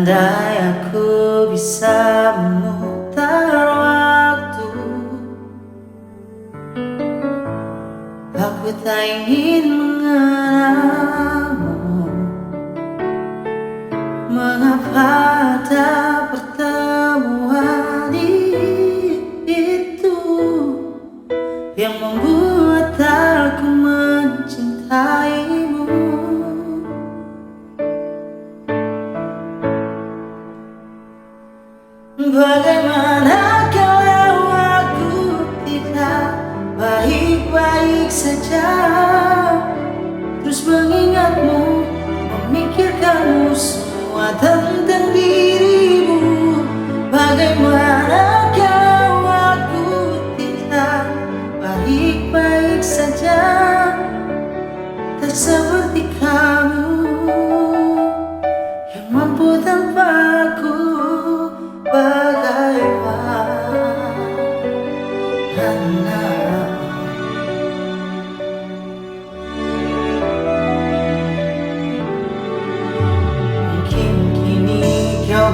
Andai aku bisa memutar waktu, aku tak ingin mengenalmu. Mengapa ada pertemuan itu yang membuat aku mencintaimu? Bagaimana kalau aku tidak baik-baik saja, terus mengingatmu, memikirkanmu semua tentang dirimu? Bagaimana kalau aku tidak baik-baik saja, tak seperti kamu yang mampu tanpa aku? Mungkin kini kau